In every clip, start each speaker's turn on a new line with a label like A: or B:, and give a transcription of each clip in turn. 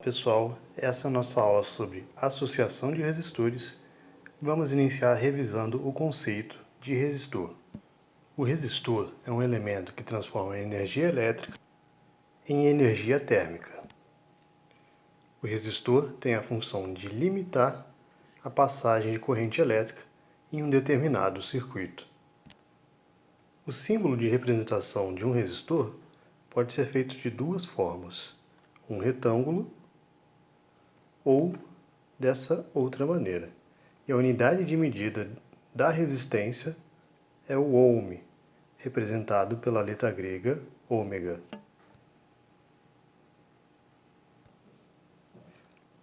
A: Pessoal, essa é a nossa aula sobre associação de resistores. Vamos iniciar revisando o conceito de resistor. O resistor é um elemento que transforma a energia elétrica em energia térmica. O resistor tem a função de limitar a passagem de corrente elétrica em um determinado circuito. O símbolo de representação de um resistor pode ser feito de duas formas: um retângulo ou dessa outra maneira. E a unidade de medida da resistência é o ohm, representado pela letra grega ômega.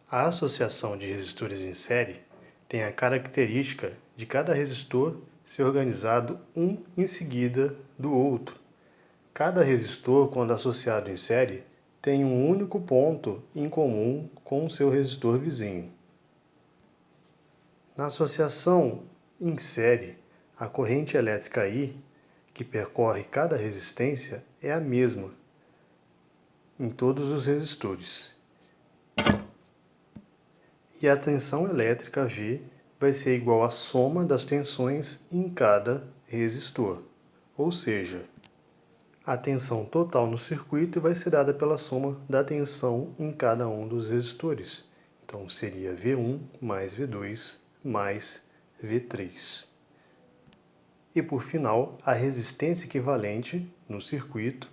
A: A associação de resistores em série tem a característica de cada resistor ser organizado um em seguida do outro. Cada resistor, quando associado em série, tem um único ponto em comum com o seu resistor vizinho. Na associação em série, a corrente elétrica I, que percorre cada resistência, é a mesma em todos os resistores. E a tensão elétrica V vai ser igual à soma das tensões em cada resistor. Ou seja, a tensão total no circuito vai ser dada pela soma da tensão em cada um dos resistores. Então seria V1 mais V2 mais V3. E por final, a resistência equivalente no circuito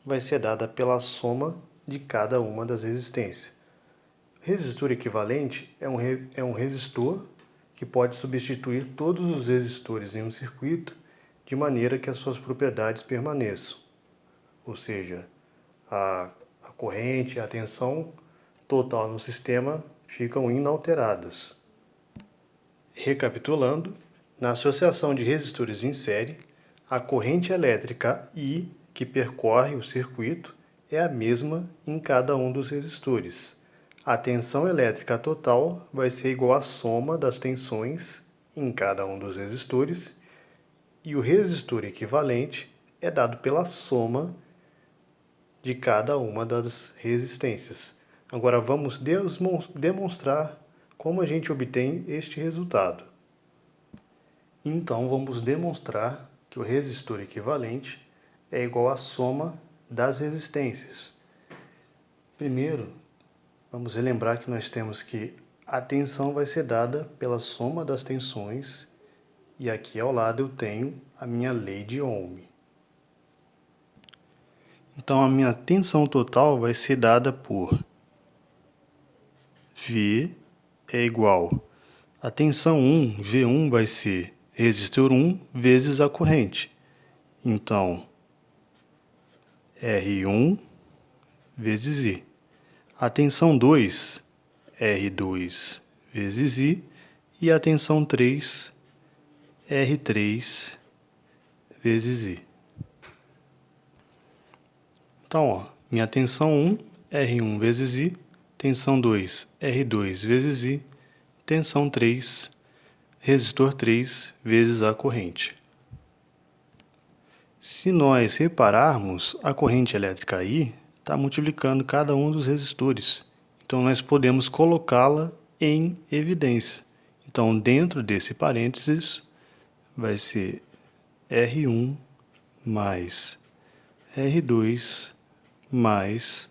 A: vai ser dada pela soma de cada uma das resistências. Resistor equivalente é um resistor que pode substituir todos os resistores em um circuito de maneira que as suas propriedades permaneçam. Ou seja, a corrente e a tensão total no sistema ficam inalteradas. Recapitulando, na associação de resistores em série, a corrente elétrica I, que percorre o circuito, é a mesma em cada um dos resistores. A tensão elétrica total vai ser igual à soma das tensões em cada um dos resistores, e o resistor equivalente é dado pela soma de cada uma das resistências. Agora vamos demonstrar como a gente obtém este resultado. Então vamos demonstrar que o resistor equivalente é igual à soma das resistências. Primeiro, vamos relembrar que nós temos que a tensão vai ser dada pela soma das tensões, e aqui ao lado eu tenho a minha lei de Ohm. Então a minha tensão total vai ser dada por V é igual a tensão 1, V1 vai ser resistor 1 vezes a corrente. Então, R1 vezes I. A tensão 2, R2 vezes I. E a tensão 3, R3 vezes I. Então, minha tensão 1, R1 vezes I. Tensão 2, R2 vezes I. Tensão 3, resistor 3 vezes a corrente. Se nós repararmos, a corrente elétrica I está multiplicando cada um dos resistores. Então, nós podemos colocá-la em evidência. Então, dentro desse parênteses, vai ser R1 mais R2 mais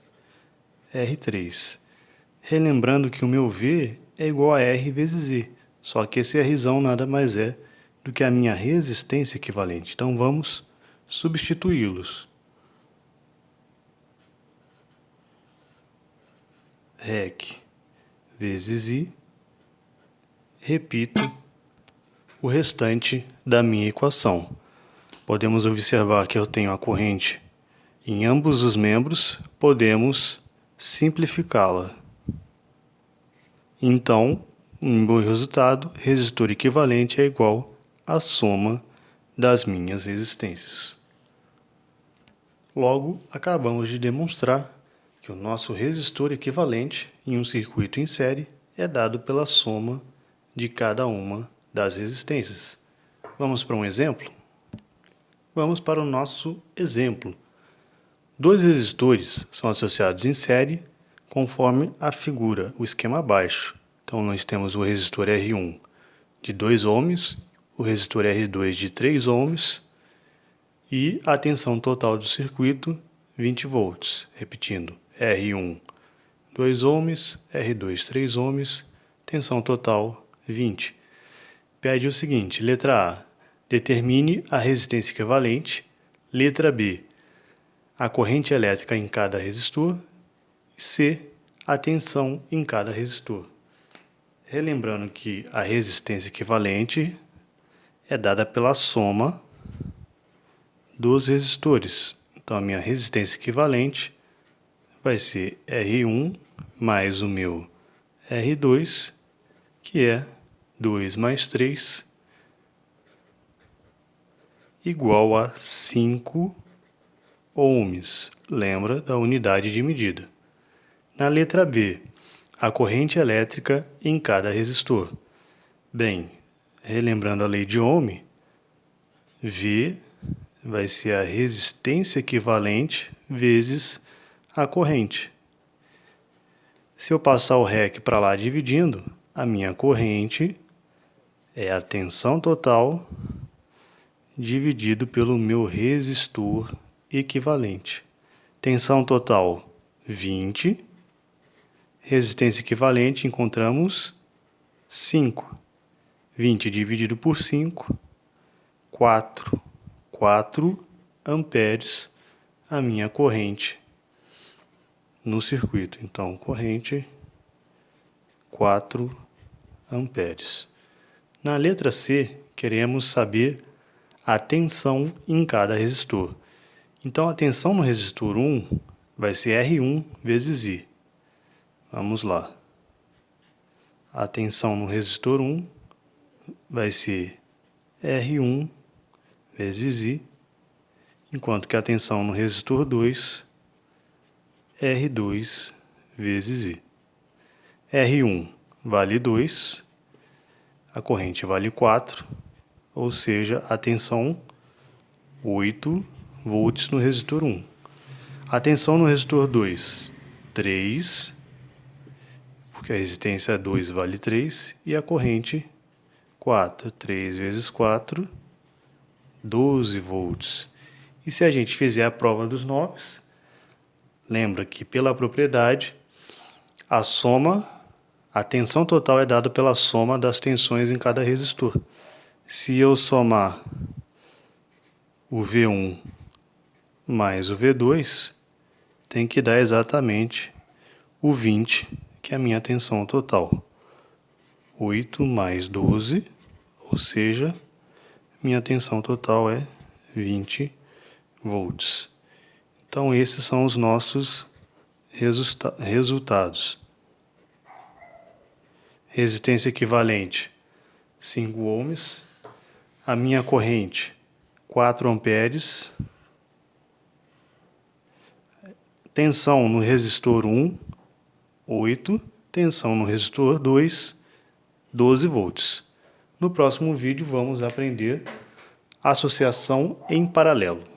A: R3. Relembrando que o meu V é igual a R vezes I, só que esse Rzão nada mais é do que a minha resistência equivalente. Então vamos substituí-los. Rec vezes I, repito o restante da minha equação. Podemos observar que eu tenho a corrente em ambos os membros, podemos simplificá-la. Então, em meu resultado, resistor equivalente é igual à soma das minhas resistências. Logo, acabamos de demonstrar que o nosso resistor equivalente em um circuito em série é dado pela soma de cada uma das resistências. Vamos para um exemplo? Vamos para o nosso exemplo. Dois resistores são associados em série conforme a figura, o esquema abaixo. Então, nós temos o resistor R1 de 2 ohms, o resistor R2 de 3 ohms e a tensão total do circuito 20 volts. Repetindo, R1 2 ohms, R2 3 ohms, tensão total 20. Pede o seguinte, letra A, determine a resistência equivalente. Letra B, a corrente elétrica em cada resistor. C, a tensão em cada resistor. Relembrando que a resistência equivalente é dada pela soma dos resistores. Então, a minha resistência equivalente vai ser R1 mais o meu R2, que é 2 mais 3, igual a 5 ohms. Lembra da unidade de medida. Na letra B, a corrente elétrica em cada resistor. Bem, relembrando a lei de Ohm, V vai ser a resistência equivalente vezes a corrente. Se eu passar o REC para lá dividindo, a minha corrente é a tensão total dividido pelo meu resistor equivalente. Tensão total 20, resistência equivalente encontramos 5. 20 dividido por 5, 4 amperes a minha corrente no circuito. Então, corrente 4 amperes. Na letra C, queremos saber a tensão em cada resistor. Então, a tensão no resistor 1 vai ser R1 vezes I. Vamos lá. A tensão no resistor 1 vai ser R1 vezes I, enquanto que a tensão no resistor 2 R2 vezes I. R1 vale 2, a corrente vale 4, ou seja, a tensão 8 volts no resistor 1. A tensão no resistor 2, 3, porque a resistência 2 vale 3, e a corrente 4. 3 vezes 4, 12 volts. E se a gente fizer a prova dos nobres, lembra que pela propriedade, a tensão total é dada pela soma das tensões em cada resistor. Se eu somar o V1 mais o V2, tem que dar exatamente o 20, que é a minha tensão total. 8 mais 12, ou seja, minha tensão total é 20 volts. Então, esses são os nossos resultados. Resistência equivalente, 5 ohms. A minha corrente, 4 amperes. Tensão no resistor 1, 8. Tensão no resistor 2, 12 volts. No próximo vídeo, vamos aprender associação em paralelo.